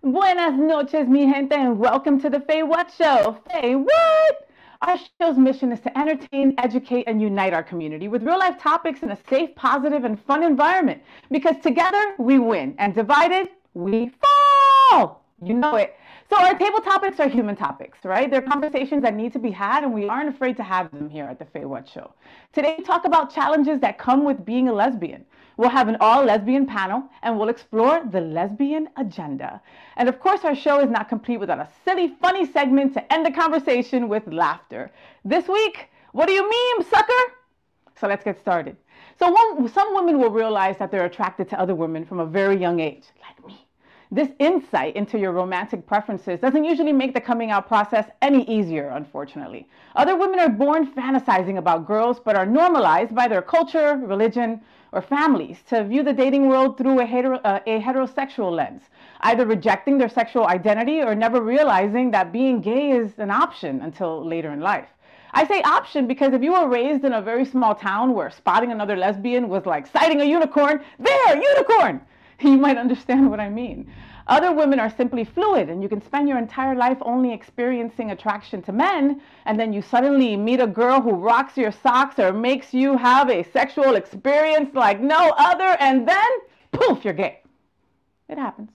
Buenas noches, mi gente, and welcome to the FayWhat show. FayWhat! Our show's mission is to entertain, educate, and unite our community with real-life topics in a safe, positive, and fun environment. Because together, we win, and divided, we fall! You know it. So our table topics are human topics, right? They're conversations that need to be had, and we aren't afraid to have them here at the FayWhat show. Today, we talk about challenges that come with being a lesbian. We'll have an all-lesbian panel, and we'll explore the lesbian agenda. And of course, our show is not complete without a silly, funny segment to end the conversation with laughter. This week, what do you mean, sucker? So let's get started. So some women will realize that they're attracted to other women from a very young age, like me. This insight into your romantic preferences doesn't usually make the coming out process any easier, unfortunately. Other women are born fantasizing about girls, but are normalized by their culture, religion, or families to view the dating world through a heterosexual lens, either rejecting their sexual identity or never realizing that being gay is an option until later in life. I say option because if you were raised in a very small town where spotting another lesbian was like sighting a unicorn, there, unicorn! You might understand what I mean. Other women are simply fluid, and you can spend your entire life only experiencing attraction to men, and then you suddenly meet a girl who rocks your socks or makes you have a sexual experience like no other, and then, poof, you're gay. It happens.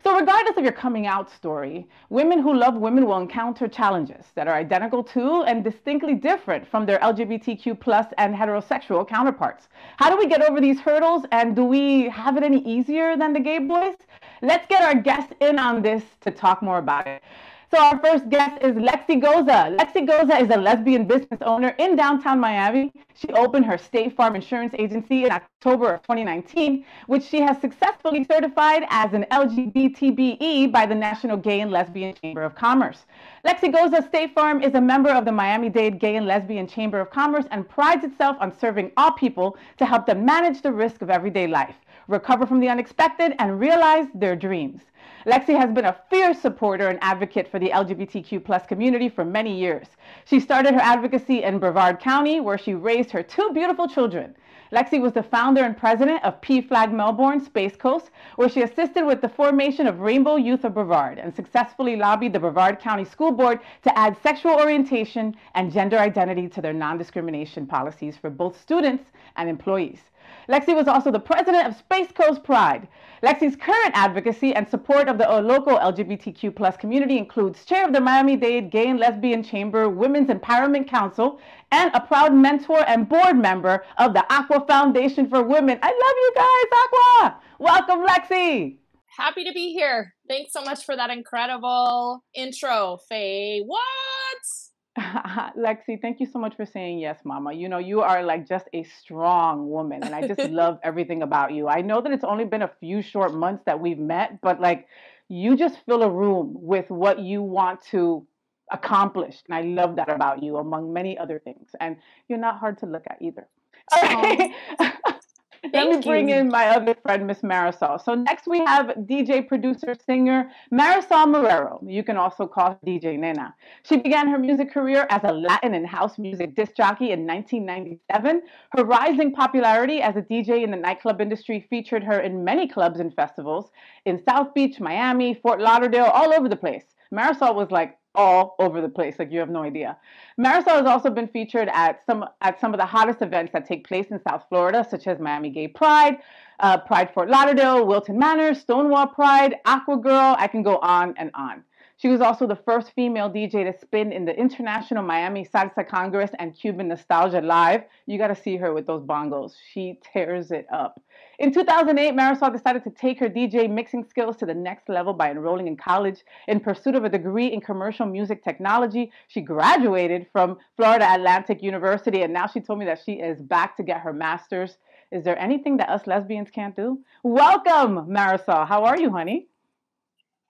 So regardless of your coming out story, women who love women will encounter challenges that are identical to and distinctly different from their LGBTQ plus and heterosexual counterparts. How do we get over these hurdles, and do we have it any easier than the gay boys? Let's get our guest in on this to talk more about it. So our first guest is Lexi Goza. Lexi Goza is a lesbian business owner in downtown Miami. She opened her State Farm Insurance Agency in October of 2019, which she has successfully certified as an LGBTQIA by the National Gay and Lesbian Chamber of Commerce. Lexi Goza State Farm is a member of the Miami-Dade Gay and Lesbian Chamber of Commerce and prides itself on serving all people to help them manage the risk of everyday life, recover from the unexpected, and realize their dreams. Lexi has been a fierce supporter and advocate for the LGBTQ plus community for many years. She started her advocacy in Brevard County, where she raised her two beautiful children. Lexi was the founder and president of P-Flag Melbourne Space Coast, where she assisted with the formation of Rainbow Youth of Brevard and successfully lobbied the Brevard County School Board to add sexual orientation and gender identity to their non-discrimination policies for both students and employees. Lexi was also the president of Space Coast Pride. Lexi's current advocacy and support of the local LGBTQ plus community includes chair of the Miami-Dade Gay and Lesbian Chamber Women's Empowerment Council and a proud mentor and board member of the Aqua Foundation for Women. I love you guys, Aqua! Welcome, Lexi! Happy to be here. Thanks so much for that incredible intro, FayWhat? Lexi, thank you so much for saying yes, Mama. You know, you are like just a strong woman, and I just love everything about you. I know that it's only been a few short months that we've met, but like you just fill a room with what you want to accomplish. And I love that about you, among many other things. And you're not hard to look at either. Okay. Let me bring in my other friend, Miss Marisol. So next we have DJ, producer, singer, Marisol Marrero. You can also call her DJ Nena. She began her music career as a Latin and house music disc jockey in 1997. Her rising popularity as a DJ in the nightclub industry featured her in many clubs and festivals in South Beach, Miami, Fort Lauderdale, all over the place. Marisol was like all over the place, like you have no idea. Marisol has also been featured at some of the hottest events that take place in South Florida, such as Miami Gay Pride, Pride Fort Lauderdale, Wilton Manor, Stonewall Pride, Aqua Girl. I can go on and on. She was also the first female DJ to spin in the International Miami Salsa Congress and Cuban Nostalgia Live. You got to see her with those bongos. She tears it up. In 2008, Marisol decided to take her DJ mixing skills to the next level by enrolling in college in pursuit of a degree in commercial music technology. She graduated from Florida Atlantic University, and now she told me that she is back to get her master's. Is there anything that us lesbians can't do? Welcome, Marisol. How are you, honey?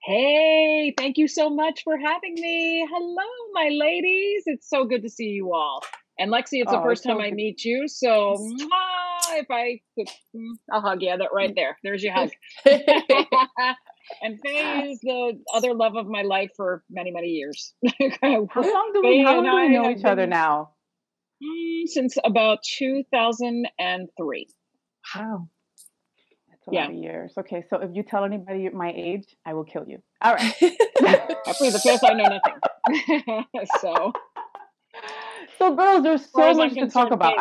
Hey, thank you so much for having me. Hello, my ladies. It's so good to see you all. And Lexi, it's the first time I meet you. So if I could, I'll hug you right there. There's your hug. And Faye is the other love of my life for many, many years. How long do we know each other now? Since about 2003. Wow. That's a lot of years. Okay, so if you tell anybody my age, I will kill you. All right. I plead the fifth, I know nothing. So girls, there's so much to talk about.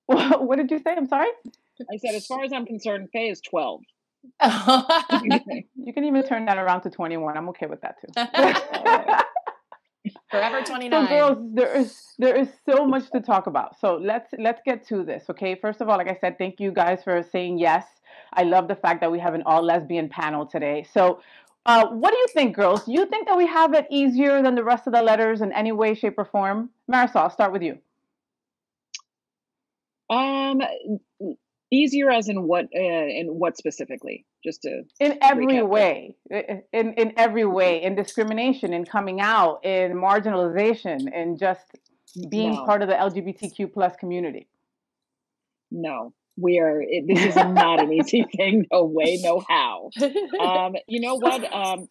What did you say? I'm sorry? I said, as far as I'm concerned, Faye is 12. You can even turn that around to 21. I'm okay with that too. Forever 29. So girls, there is so much to talk about. So let's get to this, okay? First of all, like I said, thank you guys for saying yes. I love the fact that we have an all lesbian panel today. So what do you think, girls? Do you think that we have it easier than the rest of the letters in any way, shape, or form? Marisol, I'll start with you. Easier as in what specifically? Just to in every way, in every way, in discrimination, in coming out, in marginalization, in just being part of the LGBTQ plus community. No, this is not an easy thing. No way, no how. You know what?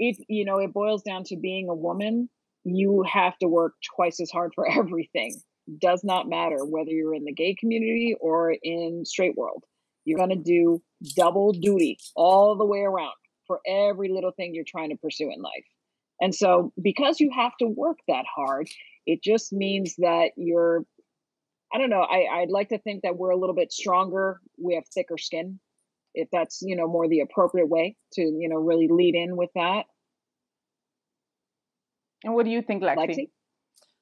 It boils down to being a woman. You have to work twice as hard for everything. Does not matter whether you're in the gay community or in straight world. You're going to do double duty all the way around for every little thing you're trying to pursue in life. And so because you have to work that hard, it just means that I don't know, I'd like to think that we're a little bit stronger. We have thicker skin, if that's, more the appropriate way to, really lead in with that. And what do you think, Lexi?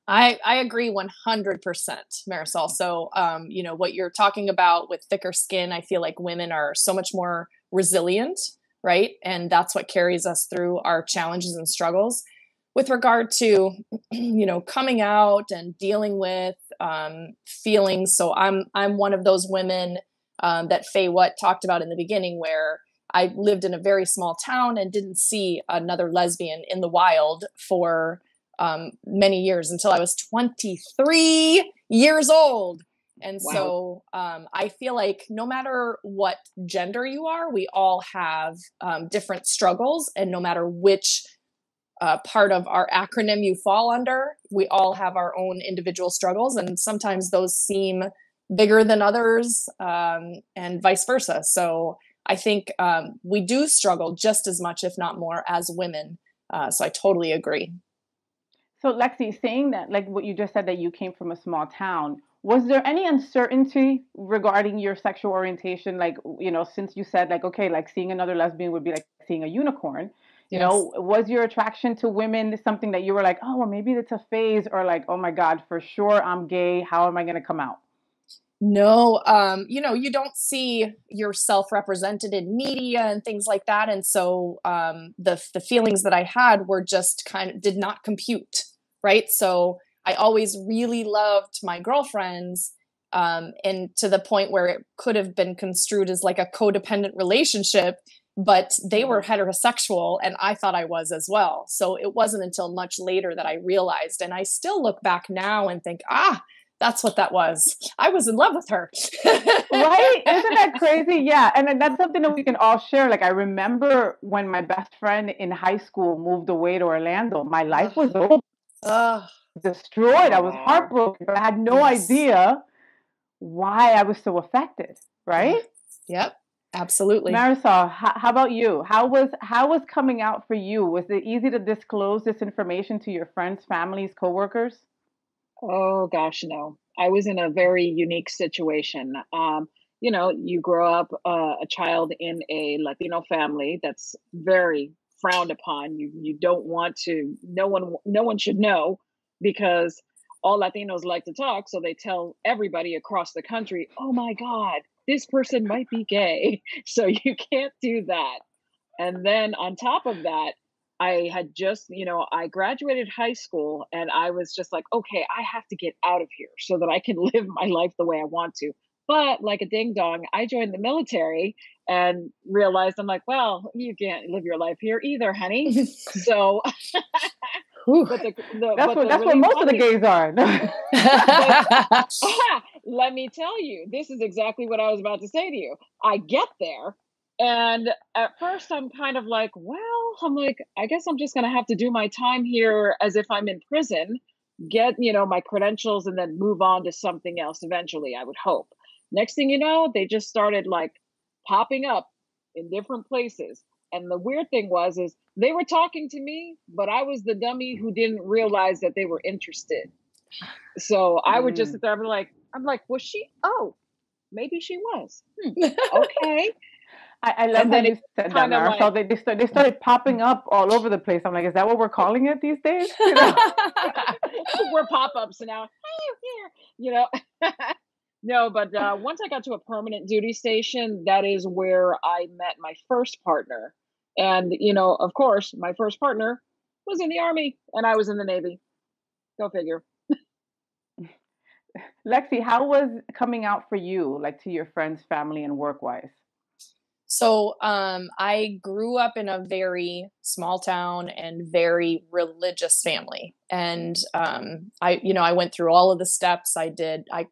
I agree 100%, Marisol. So, what you're talking about with thicker skin, I feel like women are so much more resilient, right? And that's what carries us through our challenges and struggles. With regard to, coming out and dealing with feelings. So I'm one of those women that FayWhat talked about in the beginning, where I lived in a very small town and didn't see another lesbian in the wild for many years until I was 23 years old. And wow. So I feel like no matter what gender you are, we all have different struggles, and no matter which part of our acronym you fall under, we all have our own individual struggles, and sometimes those seem bigger than others, and vice versa. So I think we do struggle just as much, if not more, as women. So I totally agree. So Lexi, saying that, like what you just said, that you came from a small town, was there any uncertainty regarding your sexual orientation? Like, since you said like, okay, like seeing another lesbian would be like seeing a unicorn, you know, was your attraction to women something that you were like, oh, well, maybe it's a phase, or like, oh my God, for sure I'm gay. How am I going to come out? No, you don't see yourself represented in media and things like that. And so the feelings that I had were just did not compute. Right. So I always really loved my girlfriends, and to the point where it could have been construed as like a codependent relationship, but they were heterosexual and I thought I was as well. So it wasn't until much later that I realized, and I still look back now and think, that's what that was. I was in love with her. Right? Isn't that crazy? Yeah. And that's something that we can all share. Like, I remember when my best friend in high school moved away to Orlando, my life was over. Destroyed. I was heartbroken, but I had no idea why I was so affected. Right? Yep. Absolutely. Marisol, how about you? How was coming out for you? Was it easy to disclose this information to your friends, families, coworkers? Oh gosh, no. I was in a very unique situation. You grow up a child in a Latino family that's very frowned upon. You don't want to. No one should know, because all Latinos like to talk. So they tell everybody across the country, "Oh my God, this person might be gay." So you can't do that. And then on top of that, I had just, I graduated high school, and I was just like, okay, I have to get out of here so that I can live my life the way I want to. But like a ding dong, I joined the military and realized, I'm like, well, you can't live your life here either, honey. So that's where most of the gays are. Let me tell you, this is exactly what I was about to say to you. I get there, and at first I'm kind of like, I guess I'm just going to have to do my time here as if I'm in prison. get, my credentials and then move on to something else eventually, I would hope. Next thing you know, they just started like popping up in different places. And the weird thing is they were talking to me, but I was the dummy who didn't realize that they were interested. So I would just sit there. I'm like, was she? Oh, maybe she was. Okay. I love how you said that, Marisol. Like, they started popping up all over the place. I'm like, is that what we're calling it these days? We're pop-ups now. No, but once I got to a permanent duty station, that is where I met my first partner. And, of course, my first partner was in the Army and I was in the Navy. Go figure. Lexi, how was coming out for you, like to your friends, family, and work-wise? So I grew up in a very small town and very religious family. And I went through all of the steps. I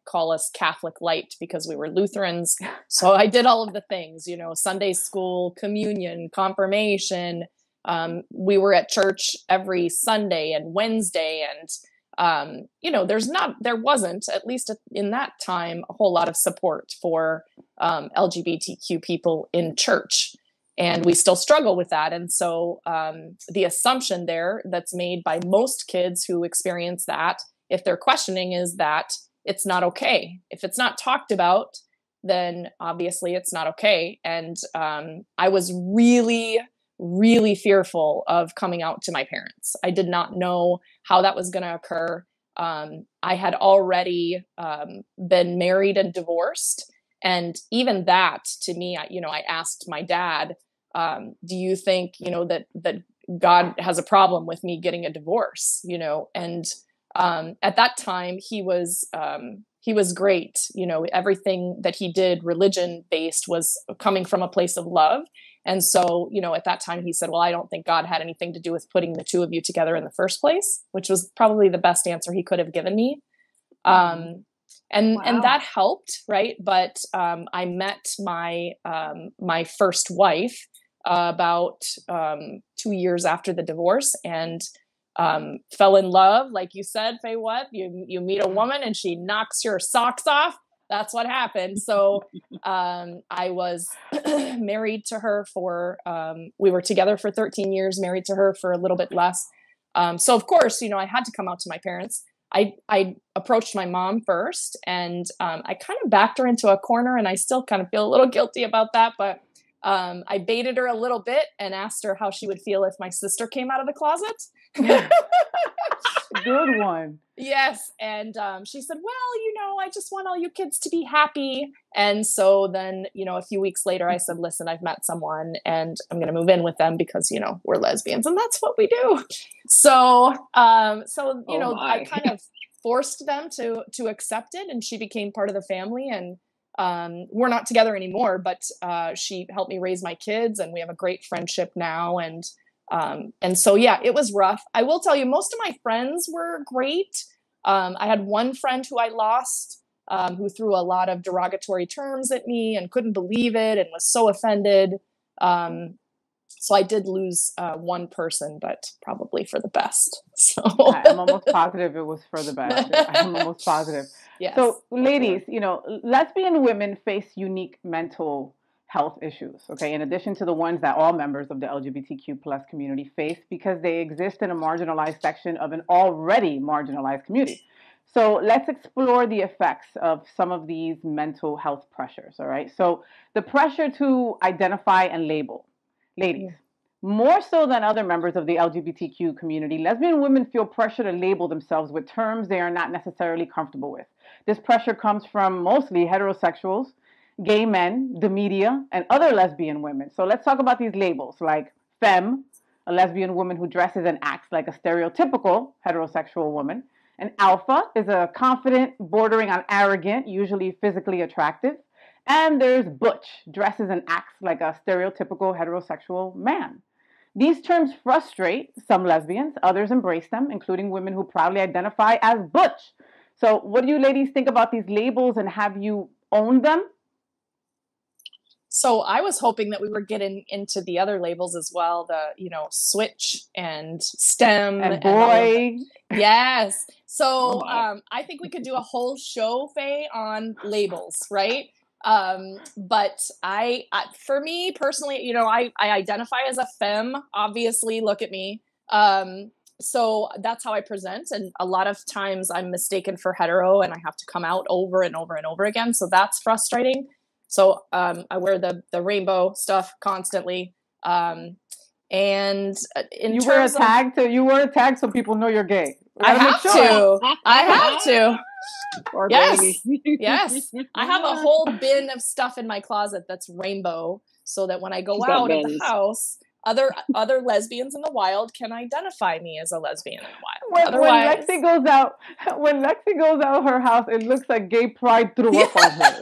call us Catholic Light because we were Lutherans. So I did all of the things, Sunday school, communion, confirmation. We were at church every Sunday and Wednesday. And there wasn't, at least in that time, a whole lot of support for LGBTQ people in church. And we still struggle with that. And so the assumption there that's made by most kids who experience that, if they're questioning, is that it's not okay. If it's not talked about, then obviously it's not okay. And I was really, really fearful of coming out to my parents. I did not know how that was going to occur. I had already been married and divorced. And even that, to me, I asked my dad, do you think, that God has a problem with me getting a divorce? And at that time he was great. Everything that he did religion based was coming from a place of love. And so, at that time he said, well, I don't think God had anything to do with putting the two of you together in the first place, which was probably the best answer he could have given me. And that helped. Right. But, I met my first wife, about, 2 years after the divorce and, fell in love. Like you said, FayWhat, you meet a woman and she knocks your socks off. That's what happened. So, I was married to her we were together for 13 years, married to her for a little bit less. So of course, I had to come out to my parents. I approached my mom first and, I kind of backed her into a corner and I still kind of feel a little guilty about that, but, I baited her a little bit and asked her how she would feel if my sister came out of the closet. Good one. Yes. And she said, well, I just want all you kids to be happy. And so then, a few weeks later, I said, listen, I've met someone and I'm going to move in with them because, we're lesbians and that's what we do. So, I kind of forced them to accept it and she became part of the family and we're not together anymore, but she helped me raise my kids and we have a great friendship now. And so, yeah, it was rough. I will tell you, most of my friends were great. I had one friend who I lost, who threw a lot of derogatory terms at me and couldn't believe it and was so offended. So I did lose one person, but probably for the best. So I'm almost positive it was for the best. I'm almost positive. Yes. So ladies, lesbian women face unique mental health issues, okay, in addition to the ones that all members of the LGBTQ plus community face because they exist in a marginalized section of an already marginalized community. So let's explore the effects of some of these mental health pressures, all right? So the pressure to identify and label. Ladies, more so than other members of the LGBTQ community, lesbian women feel pressure to label themselves with terms they are not necessarily comfortable with. This pressure comes from mostly heterosexuals, gay men, the media, and other lesbian women. So let's talk about these labels like femme, a lesbian woman who dresses and acts like a stereotypical heterosexual woman. And alpha is a confident, bordering on arrogant, usually physically attractive. And there's butch, dresses and acts like a stereotypical heterosexual man. These terms frustrate some lesbians. Others embrace them, including women who proudly identify as butch. So what do you ladies think about these labels and have you owned them? So I was hoping that we were getting into the other labels as well, the, switch and STEM and boy. Yes. So I think we could do a whole show, Faye, on labels, right? But for me personally, I identify as a femme, obviously, look at me. So that's how I present. And a lot of times I'm mistaken for hetero and I have to come out over and over and over again. So that's frustrating. So I wear the rainbow stuff constantly. And you wear a tag so people know you're gay. I have to. Or yes. baby. Yes. I have a whole bin of stuff in my closet that's rainbow so that when I go out of the house, other lesbians in the wild can identify me as a lesbian in the wild. When Lexi goes out of her house, it looks like gay pride threw up on her.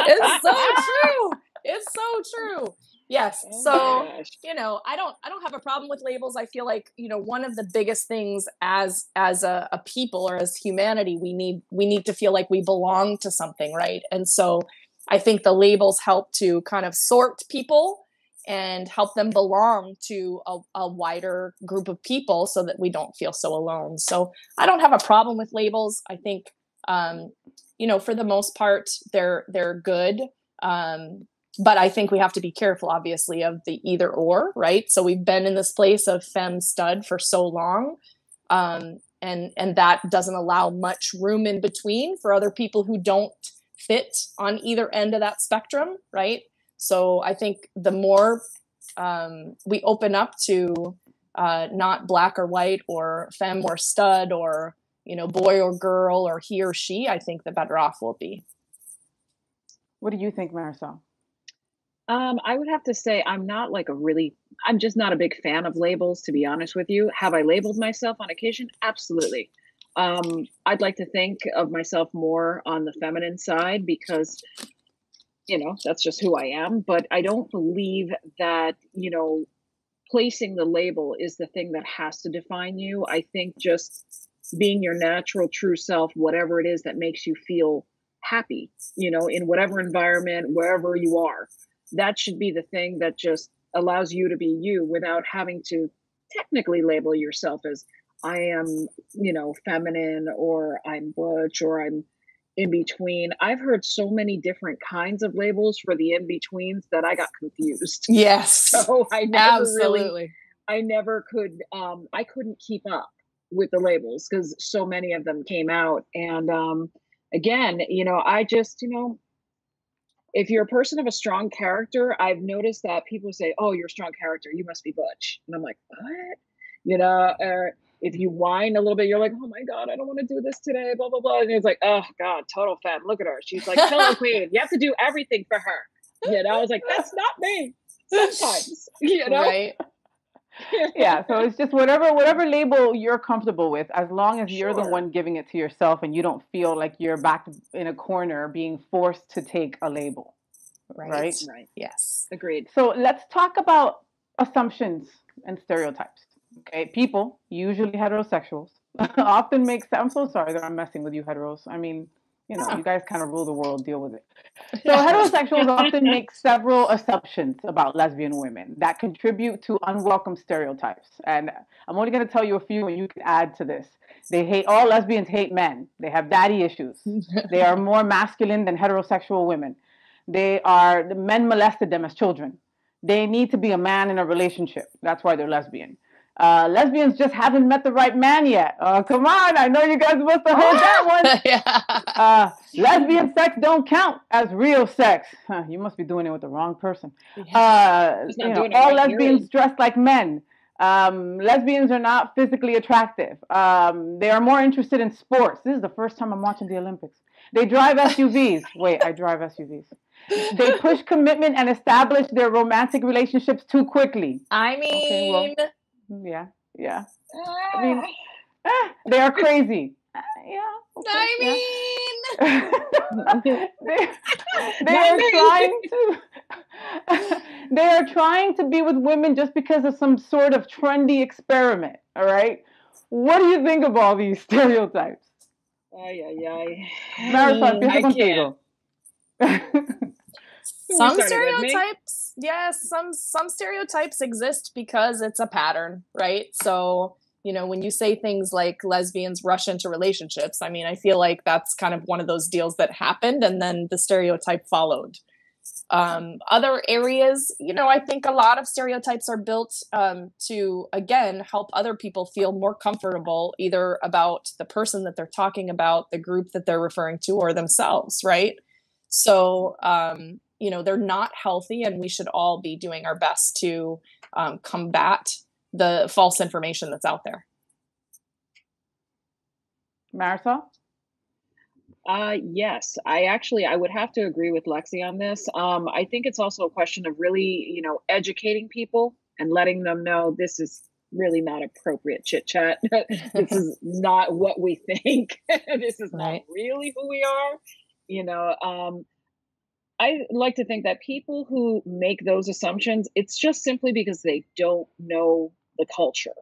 It's so true. It's so true. Yes. So, I don't have a problem with labels. I feel like, one of the biggest things as a people or as humanity, we need to feel like we belong to something, right? And so I think the labels help to kind of sort people and help them belong to a wider group of people so that we don't feel so alone. So I don't have a problem with labels. I think, for the most part, they're good. But I think we have to be careful, obviously, of the either or, right? So we've been in this place of femme stud for so long. And that doesn't allow much room in between for other people who don't fit on either end of that spectrum, right? So I think the more we open up to not black or white or femme or stud or, boy or girl or he or she, I think the better off we'll be. What do you think, Marisol? I would have to say I'm just not a big fan of labels, to be honest with you. Have I labeled myself on occasion? Absolutely. I'd like to think of myself more on the feminine side because, that's just who I am. But I don't believe that, placing the label is the thing that has to define you. I think just being your natural, true self, whatever it is that makes you feel happy, in whatever environment, wherever you are. That should be the thing that just allows you to be you without having to technically label yourself as I am, feminine or I'm butch or I'm in between. I've heard so many different kinds of labels for the in betweens that I got confused. Yes. So I couldn't keep up with the labels because so many of them came out. And again, I just, if you're a person of a strong character, I've noticed that people say, oh, you're a strong character, you must be butch. And I'm like, what? Or if you whine a little bit, you're like, oh my God, I don't want to do this today, blah, blah, blah. And it's like, oh God, total femme. Look at her. She's like, pillow queen. You have to do everything for her. I was like, that's not me. Sometimes, Right. Yeah. So it's just whatever label you're comfortable with, as long as you're the one giving it to yourself and you don't feel like you're back in a corner being forced to take a label. Right. Yes. Agreed. So let's talk about assumptions and stereotypes. Okay. People, usually heterosexuals, often I'm so sorry that I'm messing with you heteros. I mean, you guys kind of rule the world, deal with it. So heterosexuals often make several assumptions about lesbian women that contribute to unwelcome stereotypes. And I'm only going to tell you a few and you can add to this. All lesbians hate men. They have daddy issues. They are more masculine than heterosexual women. The men molested them as children. They need to be a man in a relationship. That's why they're lesbian. Lesbians just haven't met the right man yet. Come on, I know you guys must have heard that one. Lesbian sex don't count as real sex. You must be doing it with the wrong person. All lesbians dress like men. Lesbians are not physically attractive. They are more interested in sports. This is the first time I'm watching the Olympics. They drive SUVs. Wait, I drive SUVs. They push commitment and establish their romantic relationships too quickly. I mean... Yeah. I mean, they are crazy. They are trying to be with women just because of some sort of trendy experiment. All right. What do you think of all these stereotypes? Marisol, Some stereotypes, yes, some stereotypes exist because it's a pattern, right? So, when you say things like lesbians rush into relationships, I mean, I feel like that's kind of one of those deals that happened and then the stereotype followed. Other areas, I think a lot of stereotypes are built to, again, help other people feel more comfortable either about the person that they're talking about, the group that they're referring to, or themselves, right? So, they're not healthy, and we should all be doing our best to combat the false information that's out there. Marisol? Yes, I would have to agree with Lexi on this. I think it's also a question of really, educating people and letting them know this is really not appropriate chit chat. This is not what we think. This is not really who we are. I like to think that people who make those assumptions, it's just simply because they don't know the culture.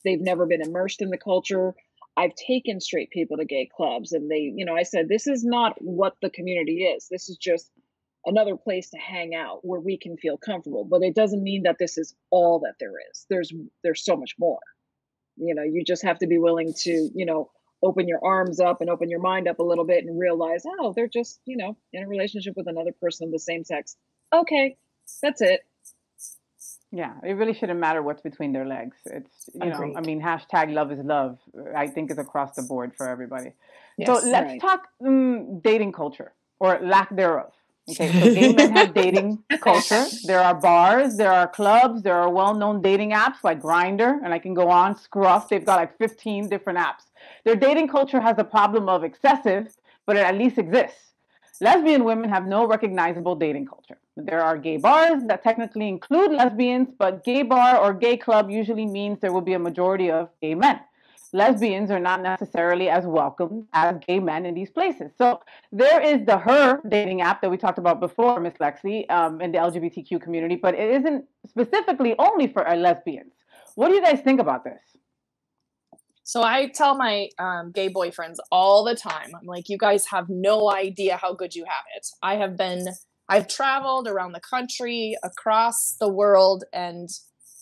They've never been immersed in the culture. I've taken straight people to gay clubs, and they, I said, this is not what the community is. This is just another place to hang out where we can feel comfortable. But it doesn't mean that this is all that there is. There's so much more. You just have to be willing to, open your arms up and open your mind up a little bit and realize, oh, they're just, in a relationship with another person of the same sex. Okay, that's it. Yeah, it really shouldn't matter what's between their legs. It's, Agreed. hashtag love is love, I think is across the board for everybody. Yes, so let's talk dating culture or lack thereof. Okay, so gay men have dating culture. There are bars, there are clubs, there are well-known dating apps like Grindr, and I can go on, Scruff. They've got like 15 different apps. Their dating culture has a problem of excessive, but it at least exists. Lesbian women have no recognizable dating culture. There are gay bars that technically include lesbians, but gay bar or gay club usually means there will be a majority of gay men. Lesbians are not necessarily as welcome as gay men in these places. So there is the Her dating app that we talked about before, Miss Lexi, in the LGBTQ community, but it isn't specifically only for lesbians. What do you guys think about this? So I tell my gay boyfriends all the time, I'm like, you guys have no idea how good you have it. I've traveled around the country, across the world, and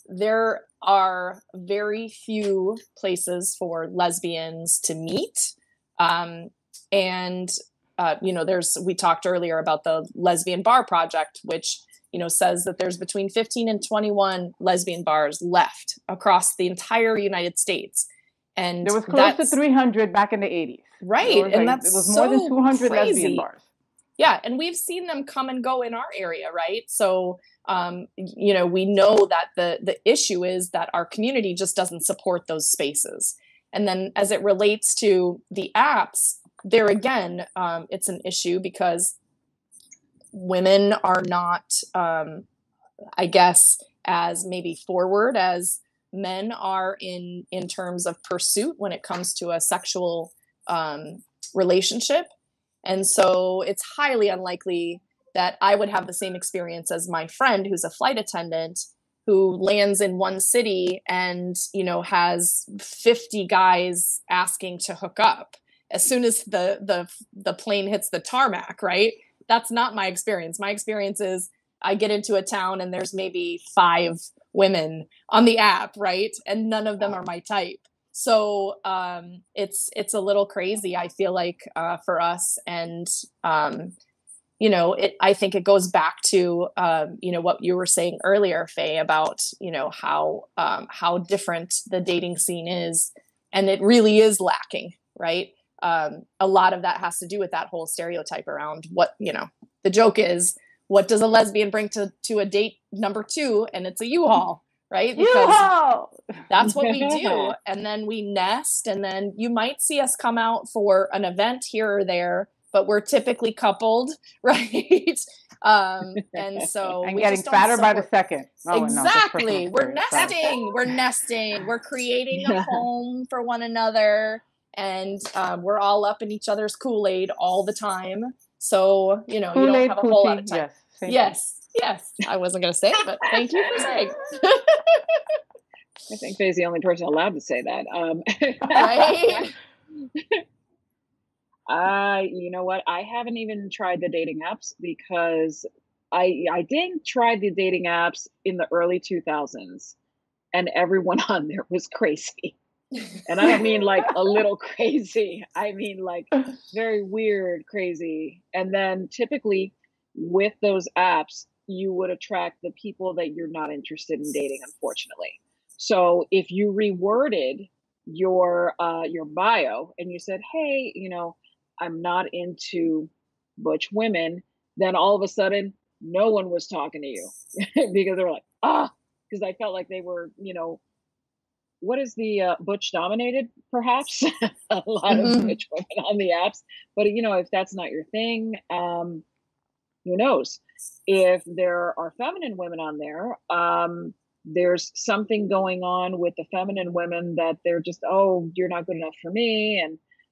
there are very few places for lesbians to meet. We talked earlier about the Lesbian Bar Project, which, says that there's between 15 and 21 lesbian bars left across the entire United States. And there was close to 300 back in the 80s. Right. It was more than 200 crazy. Lesbian bars. Yeah. And we've seen them come and go in our area. Right. So, we know that the issue is that our community just doesn't support those spaces. And then as it relates to the apps, there again, it's an issue because women are not, I guess, as maybe forward as men are in terms of pursuit when it comes to a sexual relationship. And so it's highly unlikely that I would have the same experience as my friend who's a flight attendant who lands in one city and, has 50 guys asking to hook up as soon as the plane hits the tarmac, right? That's not my experience. My experience is I get into a town and there's maybe 5 women on the app, right? And none of them are my type. So it's a little crazy, I feel like, for us. And, I think it goes back to, what you were saying earlier, Faye, about, how different the dating scene is. And it really is lacking, right? A lot of that has to do with that whole stereotype around what, the joke is, what does a lesbian bring to a date number 2? And it's a U-Haul, right? Because U-Haul! That's what we do. And then we nest, and then you might see us come out for an event here or there, but we're typically coupled, right? And so and getting fatter by the second. Oh, exactly. No, we're nesting. We're nesting. We're creating a home for one another. And we're all up in each other's Kool-Aid all the time. So, you don't have a whole lot of time. Yes. I wasn't going to say it, but thank you for saying. I think Faye's the only person allowed to say that. Right? You know what? I haven't even tried the dating apps because I did try the dating apps in the early 2000s, and everyone on there was crazy. And I don't mean like a little crazy. I mean like very weird crazy. And then typically with those apps, you would attract the people that you're not interested in dating, unfortunately. So if you reworded your bio and you said, hey, I'm not into butch women, then all of a sudden no one was talking to you because they were like, because I felt like they were, what is the butch dominated, perhaps? A lot of butch women on the apps. But, if that's not your thing, who knows? If there are feminine women on there, there's something going on with the feminine women that they're just, oh, you're not good enough for me.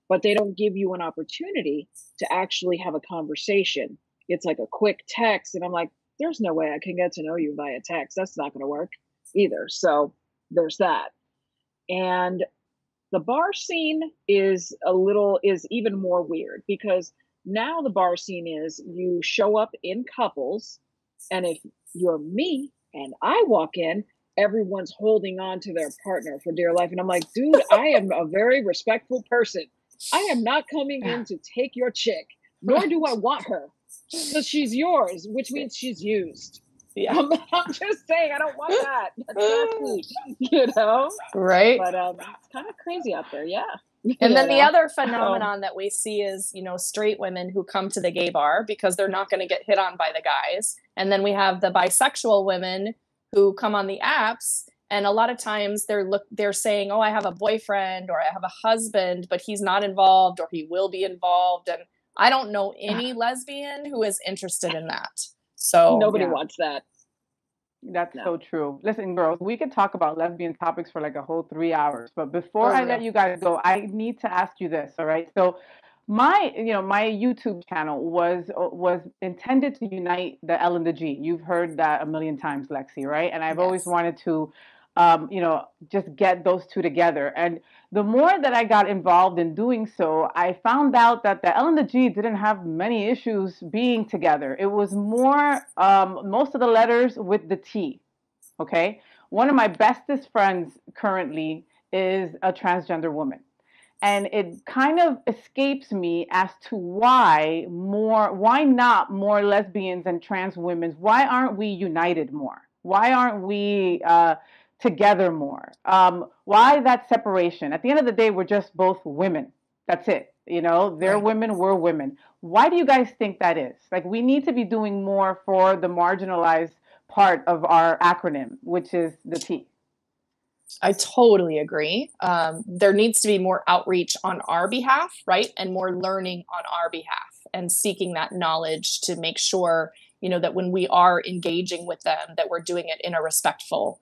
But they don't give you an opportunity to actually have a conversation. It's like a quick text. And I'm like, there's no way I can get to know you via text. That's not going to work either. So there's that. And the bar scene is even more weird, because now the bar scene is you show up in couples, and if you're me and I walk in, everyone's holding on to their partner for dear life. And I'm like, dude, I am a very respectful person. I am not coming in to take your chick, nor do I want her, because she's yours, which means she's used. Yeah. I'm just saying, I don't want that. That's nasty, Right. But it's kind of crazy out there, yeah. And then the other phenomenon that we see is, straight women who come to the gay bar because they're not going to get hit on by the guys. And then we have the bisexual women who come on the apps, and a lot of times they're saying, oh, I have a boyfriend or I have a husband, but he's not involved or he will be involved. And I don't know any lesbian who is interested in that. So nobody wants that. That's so true. Listen, girls, we could talk about lesbian topics for like a whole 3 hours. But before I let you guys go, I need to ask you this. All right. So my YouTube channel was intended to unite the L and the G. You've heard that a million times, Lexi, right? And I've always wanted to, just get those two together. And the more that I got involved in doing so, I found out that the L and the G didn't have many issues being together. It was more, most of the letters with the T. Okay. One of my bestest friends currently is a transgender woman. And it kind of escapes me as to why not more lesbians and trans women? Why aren't we united more? Why aren't we together more? Why that separation? At the end of the day, we're just both women. That's it. They're women, we're women. Why do you guys think that is? Like, we need to be doing more for the marginalized part of our acronym, which is the T. I totally agree. There needs to be more outreach on our behalf, right? And more learning on our behalf, and seeking that knowledge to make sure, that when we are engaging with them, that we're doing it in a respectful,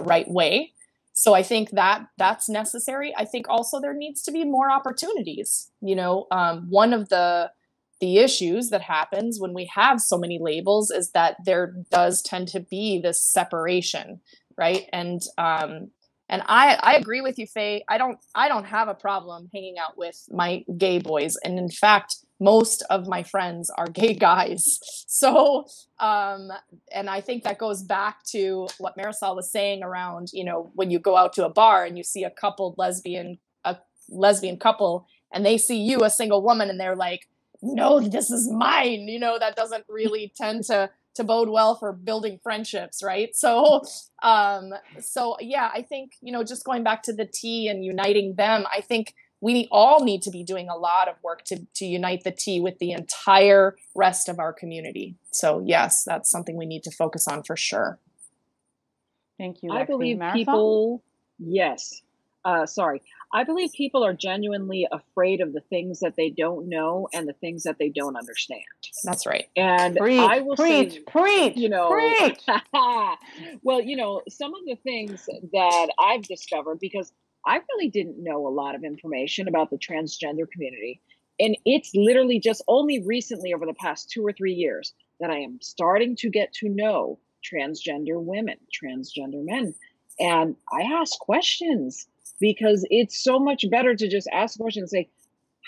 right way. So I think that's necessary. I think also there needs to be more opportunities. One of the issues that happens when we have so many labels is that there does tend to be this separation, right? And I agree with you, Faye. I don't have a problem hanging out with my gay boys. And in fact, most of my friends are gay guys. So, and I think that goes back to what Marisol was saying around, when you go out to a bar and you see a lesbian couple, and they see you, a single woman, and they're like, no, this is mine. That doesn't really tend to bode well for building friendships, right? So yeah, I think, just going back to the T and uniting them, I think we all need to be doing a lot of work to unite the T with the entire rest of our community. So yes, that's something we need to focus on for sure. Thank you, Lexi. I believe Marisol? people, yes. I believe people are genuinely afraid of the things that they don't know and the things that they don't understand. That's right. And I will preach. Well, some of the things that I've discovered, because I really didn't know a lot of information about the transgender community. And it's literally just only recently, over the past 2 or 3 years, that I am starting to get to know transgender women, transgender men. And I ask questions, because it's so much better to just ask questions and say,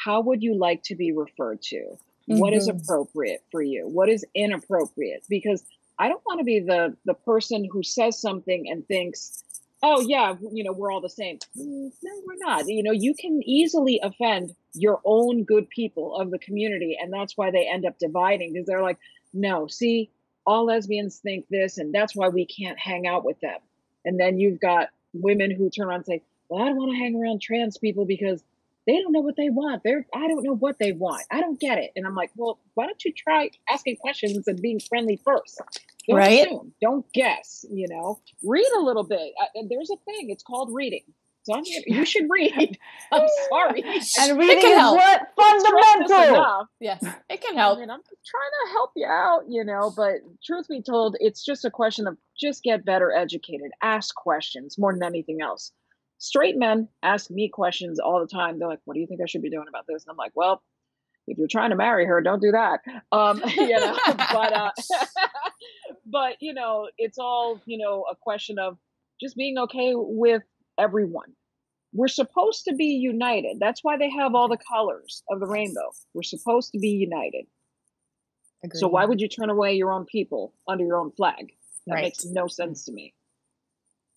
how would you like to be referred to? What is appropriate for you? What is inappropriate? Because I don't want to be the person who says something and thinks, oh yeah, we're all the same. No, we're not. You can easily offend your own good people of the community. And that's why they end up dividing, because they're like, no, see, all lesbians think this, and that's why we can't hang out with them. And then you've got women who turn around and say, well, I don't want to hang around trans people because they don't know what they want. I don't know what they want. I don't get it. And I'm like, well, why don't you try asking questions and being friendly first? Don't assume. Don't guess. Read a little bit. There's a thing. It's called reading. So you should read. I'm sorry. And reading is what? Fundamental. Yes, it can help. I'm trying to help you out, but truth be told, it's just a question of just get better educated. Ask questions more than anything else. Straight men ask me questions all the time. They're like, what do you think I should be doing about this? And I'm like, well, if you're trying to marry her, don't do that. But it's all, a question of just being okay with everyone. We're supposed to be united. That's why they have all the colors of the rainbow. We're supposed to be united. Agreed. So why would you turn away your own people under your own flag? That makes no sense to me.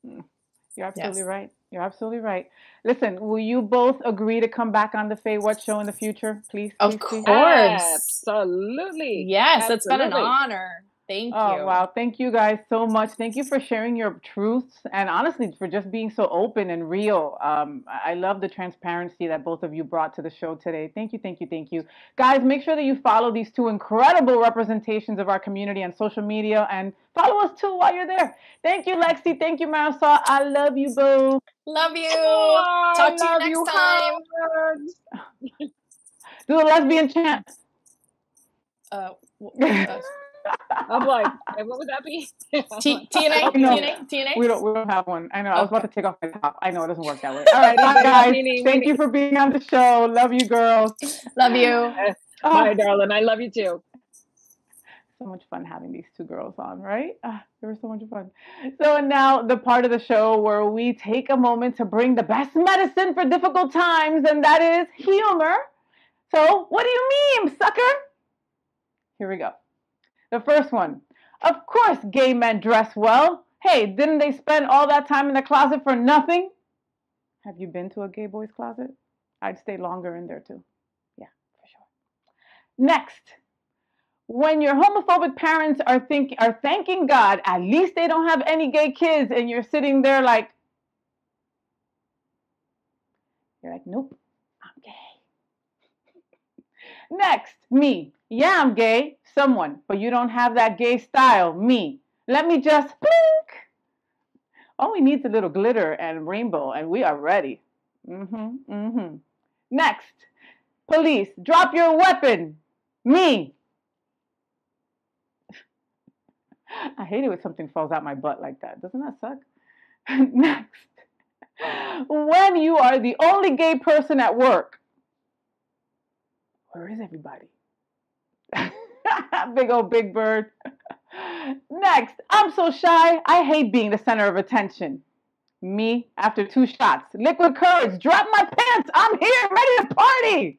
You're absolutely right. You're absolutely right. Listen, will you both agree to come back on the FayWhat show in the future, please? Of course. Absolutely. Yes, it's been an honor. Thank you. Oh, wow. Thank you guys so much. Thank you for sharing your truths and honestly for just being so open and real. I love the transparency that both of you brought to the show today. Thank you, thank you, thank you. Guys, make sure that you follow these two incredible representations of our community on social media and follow us too while you're there. Thank you, Lexi. Thank you, Marisol. I love you both. Love you. Talk to you next time. Do a lesbian chant. I'm like, what would that be? TNA? We don't have one. I know. I was about to take off my top. I know it doesn't work that way. All right, bye guys. Thank you for being on the show. Love you, girls. Love you. Bye, darling. I love you too. So much fun having these two girls on, right? They were so much fun. So now the part of the show where we take a moment to bring the best medicine for difficult times, and that is humor. So what do you mean, sucker? Here we go. The first one. Of course gay men dress well. Hey, didn't they spend all that time in the closet for nothing? Have you been to a gay boy's closet? I'd stay longer in there too. Yeah, for sure. Next. When your homophobic parents are thanking God, at least they don't have any gay kids, and you're sitting there like, nope, I'm gay. Next, me. Yeah, I'm gay. Someone, but you don't have that gay style. Me. Let me just blink. All we need is a little glitter and rainbow, and we are ready. Next, police. Drop your weapon. Me. I hate it when something falls out my butt like that. Doesn't that suck? Next. When you are the only gay person at work. Where is everybody? Big old Big Bird. Next. I'm so shy. I hate being the center of attention. Me, after 2 shots. Liquid courage. Drop my pants. I'm here, ready to party.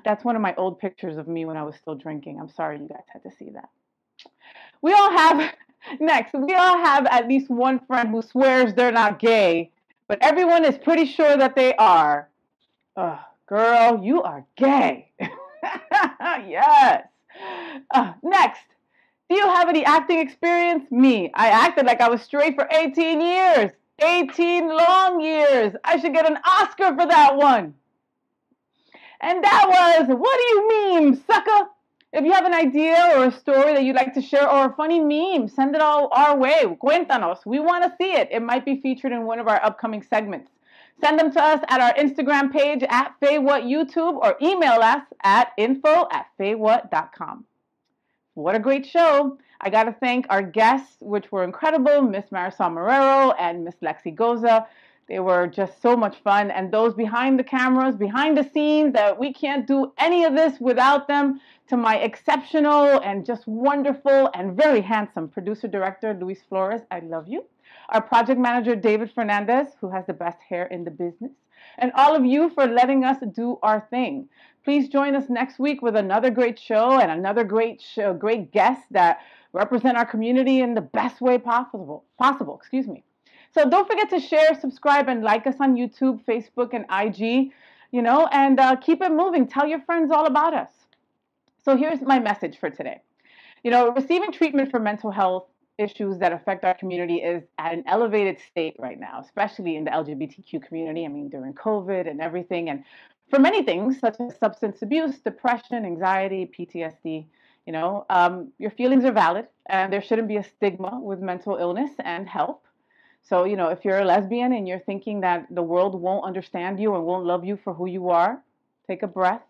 That's one of my old pictures of me when I was still drinking. I'm sorry you guys had to see that. We all have at least one friend who swears they're not gay, but everyone is pretty sure that they are. Girl, you are gay. Yes. Next, do you have any acting experience? Me. I acted like I was straight for 18 years. 18 long years. I should get an Oscar for that one. And that was, what do you mean, sucker? If you have an idea or a story that you'd like to share or a funny meme, send it all our way. Cuéntanos. We want to see it. It might be featured in one of our upcoming segments. Send them to us at our Instagram page at FayWhat YouTube or email us at info@faywhat.com. What a great show. I got to thank our guests, which were incredible, Miss Marisol Marrero and Miss Lexi Goza. They were just so much fun. And those behind the cameras, behind the scenes, that we can't do any of this without them. To my exceptional and just wonderful and very handsome producer-director, Luis Flores, I love you. Our project manager, David Fernandez, who has the best hair in the business. and all of you for letting us do our thing. Please join us next week with another great show and another great guest that represent our community in the best way possible. Excuse me. So don't forget to share, subscribe, and like us on YouTube, Facebook, and IG, and keep it moving. Tell your friends all about us. So here's my message for today. Receiving treatment for mental health issues that affect our community is at an elevated state right now, especially in the LGBTQ community. I mean, during COVID and everything, and for many things such as substance abuse, depression, anxiety, PTSD. Your feelings are valid, and there shouldn't be a stigma with mental illness and help. So, if you're a lesbian and you're thinking that the world won't understand you and won't love you for who you are, take a breath.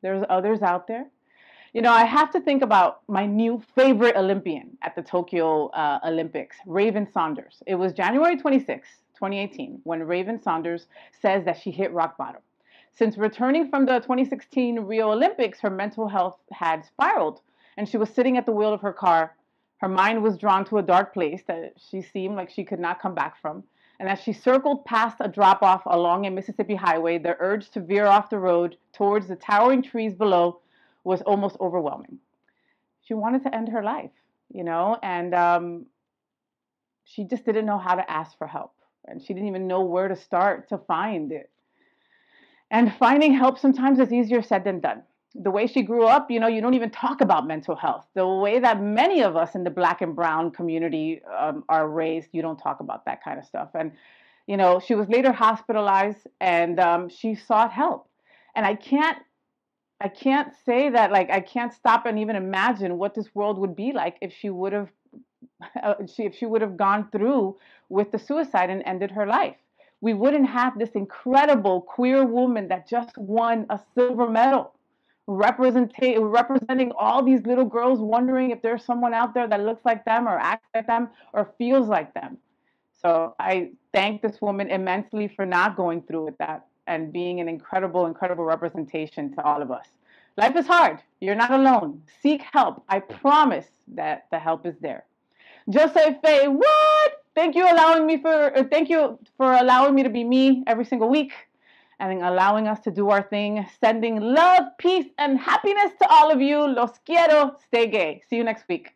There's others out there. I have to think about my new favorite Olympian at the Tokyo Olympics, Raven Saunders. It was January 26, 2018, when Raven Saunders says that she hit rock bottom. Since returning from the 2016 Rio Olympics, her mental health had spiraled, and she was sitting at the wheel of her car. Her mind was drawn to a dark place that she seemed like she could not come back from. And as she circled past a drop-off along a Mississippi highway, the urge to veer off the road towards the towering trees below was almost overwhelming. She wanted to end her life, and she just didn't know how to ask for help. And she didn't even know where to start to find it. And finding help sometimes is easier said than done. The way she grew up, you don't even talk about mental health. The way that many of us in the Black and brown community are raised, you don't talk about that kind of stuff. And, she was later hospitalized, and she sought help. And I can't say that, I can't stop and even imagine what this world would be like if she would have gone through with the suicide and ended her life. We wouldn't have this incredible queer woman that just won a silver medal, representing all these little girls wondering if there's someone out there that looks like them or acts like them or feels like them. So I thank this woman immensely for not going through with that and being an incredible, incredible representation to all of us. Life is hard. You're not alone. Seek help. I promise that the help is there. Just say, FayWhat? Thank you for allowing me to be me every single week and allowing us to do our thing. Sending love, peace, and happiness to all of you. Los quiero. Stay gay. See you next week.